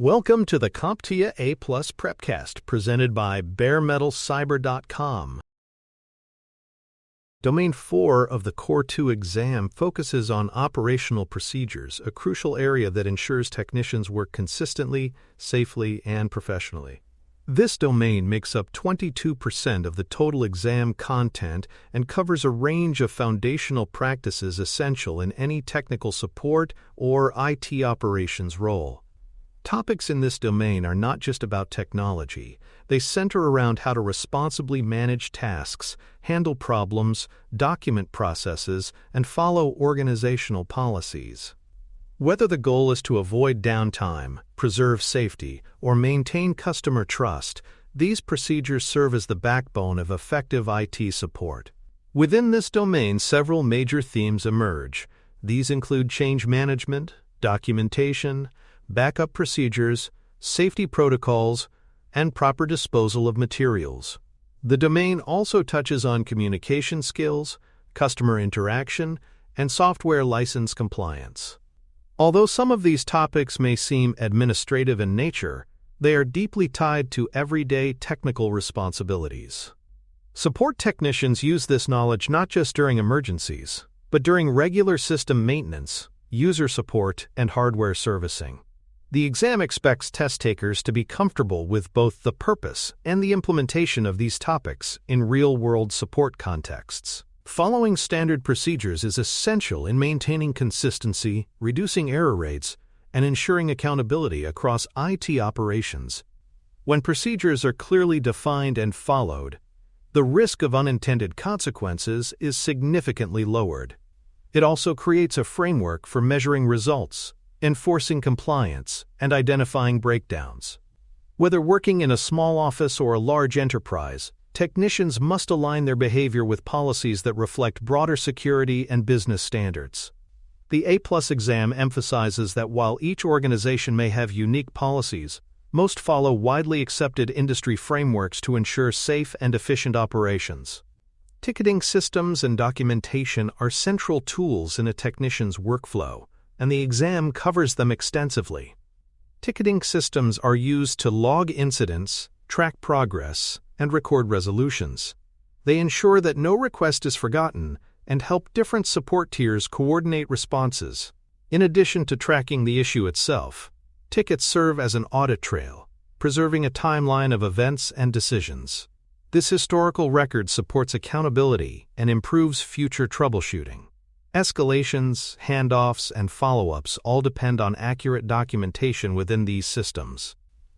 Welcome to the CompTIA A+ Prepcast presented by baremetalcyber.com. Domain 4 of the Core 2 exam focuses on operational procedures, a crucial area that ensures technicians work consistently, safely, and professionally. This domain makes up 22% of the total exam content and covers a range of foundational practices essential in any technical support or IT operations role. Topics in this domain are not just about technology. They center around how to responsibly manage tasks, handle problems, document processes, and follow organizational policies. Whether the goal is to avoid downtime, preserve safety, or maintain customer trust, these procedures serve as the backbone of effective IT support. Within this domain, several major themes emerge. These include change management, documentation, backup procedures, safety protocols, and proper disposal of materials. The domain also touches on communication skills, customer interaction, and software license compliance. Although some of these topics may seem administrative in nature, they are deeply tied to everyday technical responsibilities. Support technicians use this knowledge not just during emergencies, but during regular system maintenance, user support, and hardware servicing. The exam expects test takers to be comfortable with both the purpose and the implementation of these topics in real-world support contexts. Following standard procedures is essential in maintaining consistency, reducing error rates, and ensuring accountability across IT operations. When procedures are clearly defined and followed, the risk of unintended consequences is significantly lowered. It also creates a framework for measuring results, enforcing compliance, and identifying breakdowns. Whether working in a small office or a large enterprise, technicians must align their behavior with policies that reflect broader security and business standards. The A+ exam emphasizes that while each organization may have unique policies, most follow widely accepted industry frameworks to ensure safe and efficient operations. Ticketing systems and documentation are central tools in a technician's workflow, and the exam covers them extensively. Ticketing systems are used to log incidents, track progress, and record resolutions. They ensure that no request is forgotten and help different support tiers coordinate responses. In addition to tracking the issue itself, tickets serve as an audit trail, preserving a timeline of events and decisions. This historical record supports accountability and improves future troubleshooting. Escalations, handoffs, and follow-ups all depend on accurate documentation within these systems.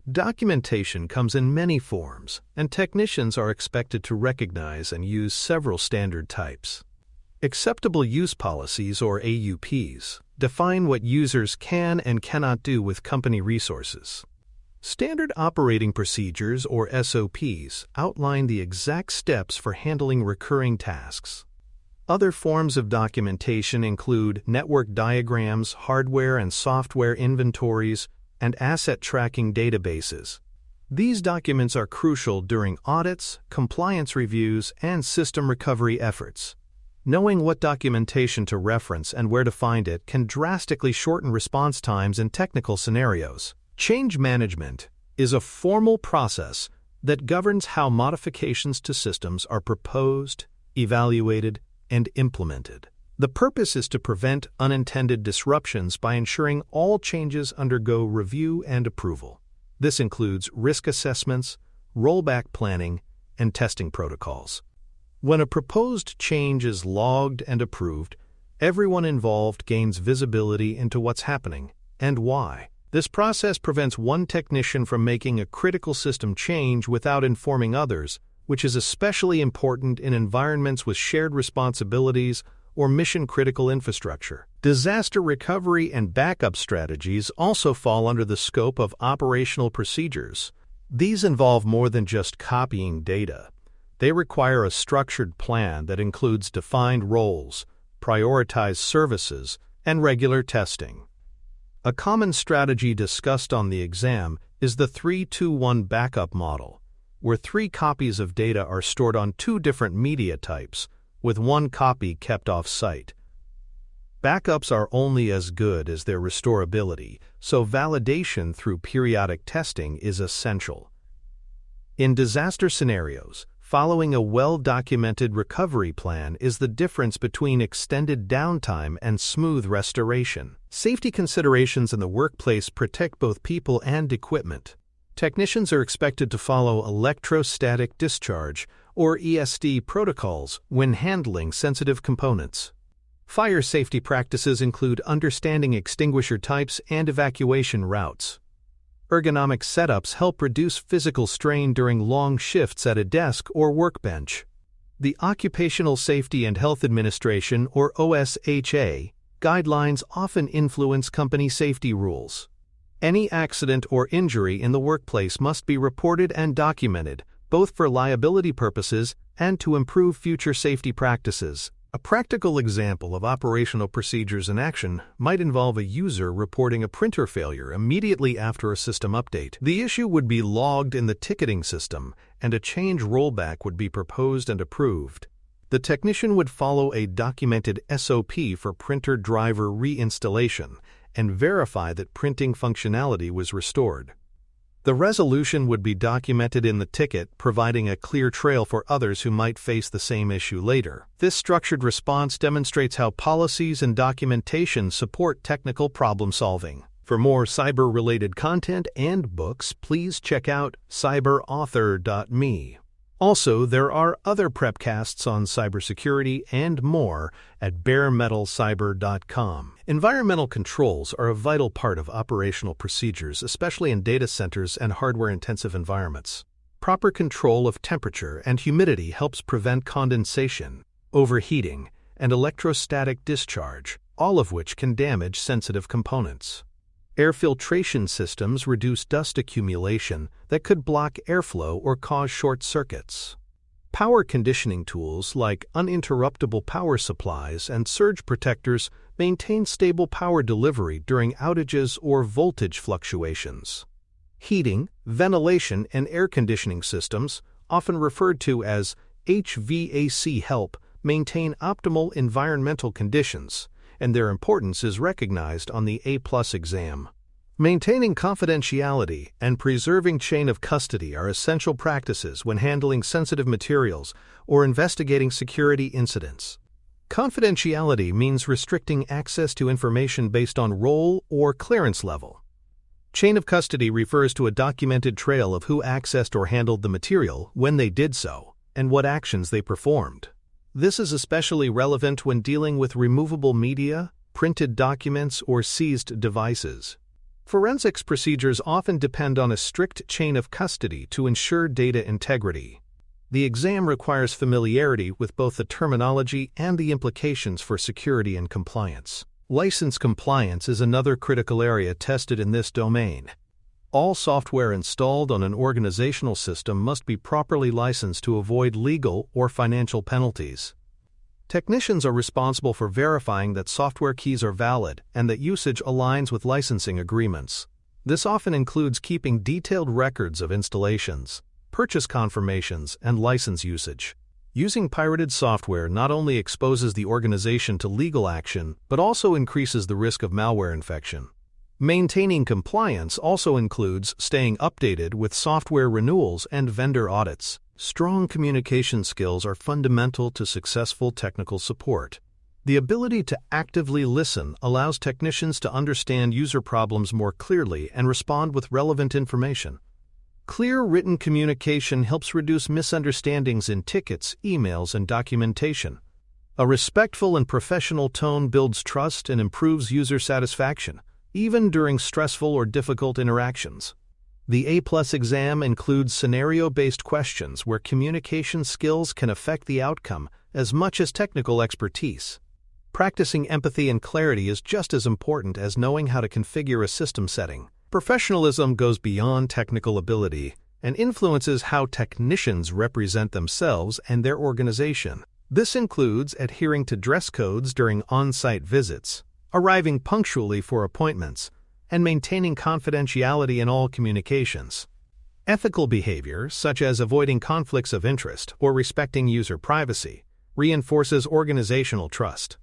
Documentation comes in many forms, and technicians are expected to recognize and use several standard types. Acceptable Use Policies, or AUPs, define what users can and cannot do with company resources. Standard Operating Procedures, or SOPs, outline the exact steps for handling recurring tasks. Other forms of documentation include network diagrams, hardware and software inventories, and asset tracking databases. These documents are crucial during audits, compliance reviews, and system recovery efforts. Knowing what documentation to reference and where to find it can drastically shorten response times in technical scenarios. Change management is a formal process that governs how modifications to systems are proposed, evaluated, and implemented. The purpose is to prevent unintended disruptions by ensuring all changes undergo review and approval. This includes risk assessments, rollback planning, and testing protocols. When a proposed change is logged and approved, everyone involved gains visibility into what's happening and why. This process prevents one technician from making a critical system change without informing others, which is especially important in environments with shared responsibilities or mission-critical infrastructure. Disaster recovery and backup strategies also fall under the scope of operational procedures. These involve more than just copying data. They require a structured plan that includes defined roles, prioritized services, and regular testing. A common strategy discussed on the exam is the 3-2-1 backup model, where 3 copies of data are stored on 2 different media types, with 1 copy kept off-site. Backups are only as good as their restorability, so validation through periodic testing is essential. In disaster scenarios, following a well-documented recovery plan is the difference between extended downtime and smooth restoration. Safety considerations in the workplace protect both people and equipment. Technicians are expected to follow electrostatic discharge, or ESD protocols, when handling sensitive components. Fire safety practices include understanding extinguisher types and evacuation routes. Ergonomic setups help reduce physical strain during long shifts at a desk or workbench. The Occupational Safety and Health Administration, or OSHA, guidelines often influence company safety rules. Any accident or injury in the workplace must be reported and documented, both for liability purposes and to improve future safety practices. A practical example of operational procedures in action might involve a user reporting a printer failure immediately after a system update. The issue would be logged in the ticketing system, and a change rollback would be proposed and approved. The technician would follow a documented SOP for printer driver reinstallation and verify that printing functionality was restored. The resolution would be documented in the ticket, providing a clear trail for others who might face the same issue later. This structured response demonstrates how policies and documentation support technical problem solving. For more cyber-related content and books, please check out cyberauthor.me. Also, there are other prepcasts on cybersecurity and more at baremetalcyber.com. Environmental controls are a vital part of operational procedures, especially in data centers and hardware-intensive environments. Proper control of temperature and humidity helps prevent condensation, overheating, and electrostatic discharge, all of which can damage sensitive components. Air filtration systems reduce dust accumulation that could block airflow or cause short circuits. Power conditioning tools like uninterruptible power supplies and surge protectors maintain stable power delivery during outages or voltage fluctuations. Heating, ventilation, and air conditioning systems, often referred to as HVAC, help maintain optimal environmental conditions, and their importance is recognized on the A+ exam. Maintaining confidentiality and preserving chain of custody are essential practices when handling sensitive materials or investigating security incidents. Confidentiality means restricting access to information based on role or clearance level. Chain of custody refers to a documented trail of who accessed or handled the material, when they did so, and what actions they performed. This is especially relevant when dealing with removable media, printed documents, or seized devices. Forensics procedures often depend on a strict chain of custody to ensure data integrity. The exam requires familiarity with both the terminology and the implications for security and compliance. License compliance is another critical area tested in this domain. All software installed on an organizational system must be properly licensed to avoid legal or financial penalties. Technicians are responsible for verifying that software keys are valid and that usage aligns with licensing agreements. This often includes keeping detailed records of installations, purchase confirmations, and license usage. Using pirated software not only exposes the organization to legal action, but also increases the risk of malware infection. Maintaining compliance also includes staying updated with software renewals and vendor audits. Strong communication skills are fundamental to successful technical support. The ability to actively listen allows technicians to understand user problems more clearly and respond with relevant information. Clear written communication helps reduce misunderstandings in tickets, emails, and documentation. A respectful and professional tone builds trust and improves user satisfaction, even during stressful or difficult interactions. The A+ exam includes scenario-based questions where communication skills can affect the outcome as much as technical expertise. Practicing empathy and clarity is just as important as knowing how to configure a system setting. Professionalism goes beyond technical ability and influences how technicians represent themselves and their organization. This includes adhering to dress codes during on-site visits, arriving punctually for appointments, and maintaining confidentiality in all communications. Ethical behavior, such as avoiding conflicts of interest or respecting user privacy, reinforces organizational trust.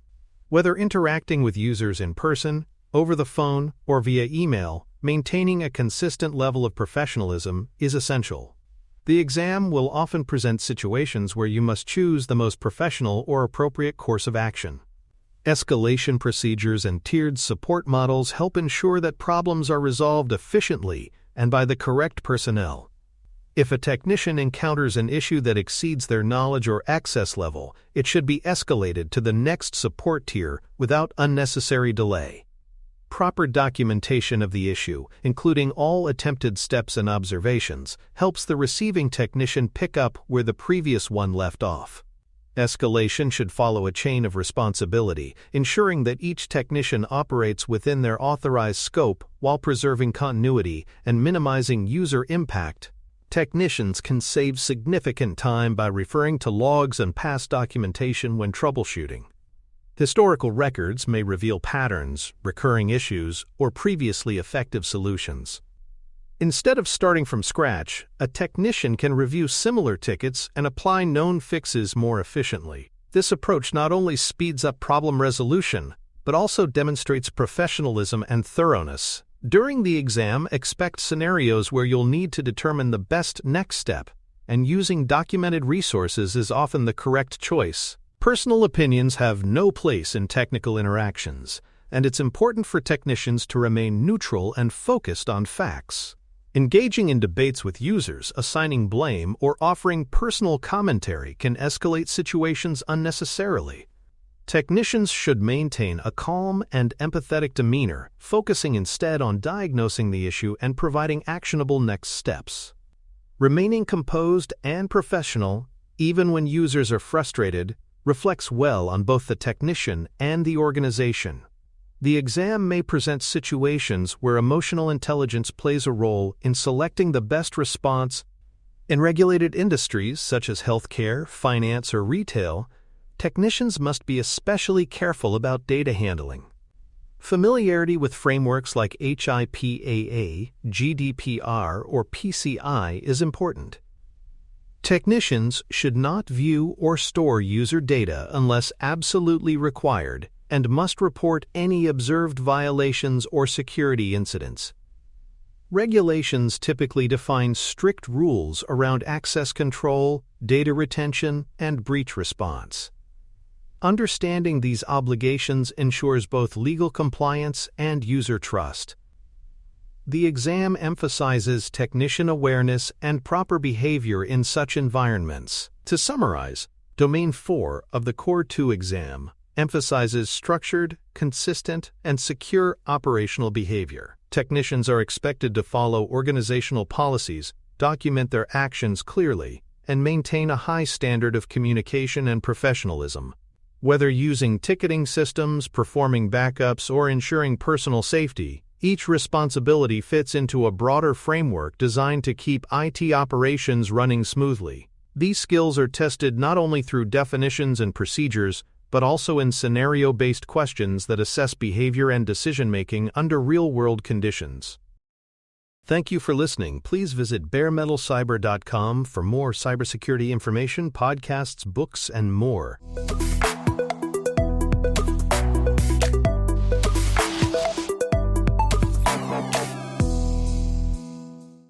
Whether interacting with users in person, over the phone, or via email, maintaining a consistent level of professionalism is essential. The exam will often present situations where you must choose the most professional or appropriate course of action. Escalation procedures and tiered support models help ensure that problems are resolved efficiently and by the correct personnel. If a technician encounters an issue that exceeds their knowledge or access level, it should be escalated to the next support tier without unnecessary delay. Proper documentation of the issue, including all attempted steps and observations, helps the receiving technician pick up where the previous one left off. Escalation should follow a chain of responsibility, ensuring that each technician operates within their authorized scope while preserving continuity and minimizing user impact. Technicians can save significant time by referring to logs and past documentation when troubleshooting. Historical records may reveal patterns, recurring issues, or previously effective solutions. Instead of starting from scratch, a technician can review similar tickets and apply known fixes more efficiently. This approach not only speeds up problem resolution, but also demonstrates professionalism and thoroughness. During the exam, expect scenarios where you'll need to determine the best next step, and using documented resources is often the correct choice. Personal opinions have no place in technical interactions, and it's important for technicians to remain neutral and focused on facts. Engaging in debates with users, assigning blame, or offering personal commentary can escalate situations unnecessarily. Technicians should maintain a calm and empathetic demeanor, focusing instead on diagnosing the issue and providing actionable next steps. Remaining composed and professional, even when users are frustrated, reflects well on both the technician and the organization. The exam may present situations where emotional intelligence plays a role in selecting the best response. In regulated industries such as healthcare, finance, or retail, technicians must be especially careful about data handling. Familiarity with frameworks like HIPAA, GDPR, or PCI is important. Technicians should not view or store user data unless absolutely required, and must report any observed violations or security incidents. Regulations typically define strict rules around access control, data retention, and breach response. Understanding these obligations ensures both legal compliance and user trust. The exam emphasizes technician awareness and proper behavior in such environments. To summarize, Domain 4 of the Core 2 exam emphasizes structured, consistent, and secure operational behavior. Technicians are expected to follow organizational policies, document their actions clearly, and maintain a high standard of communication and professionalism. Whether using ticketing systems, performing backups, or ensuring personal safety, each responsibility fits into a broader framework designed to keep IT operations running smoothly. These skills are tested not only through definitions and procedures, but also in scenario-based questions that assess behavior and decision-making under real-world conditions. Thank you for listening. Please visit baremetalcyber.com for more cybersecurity information, podcasts, books, and more.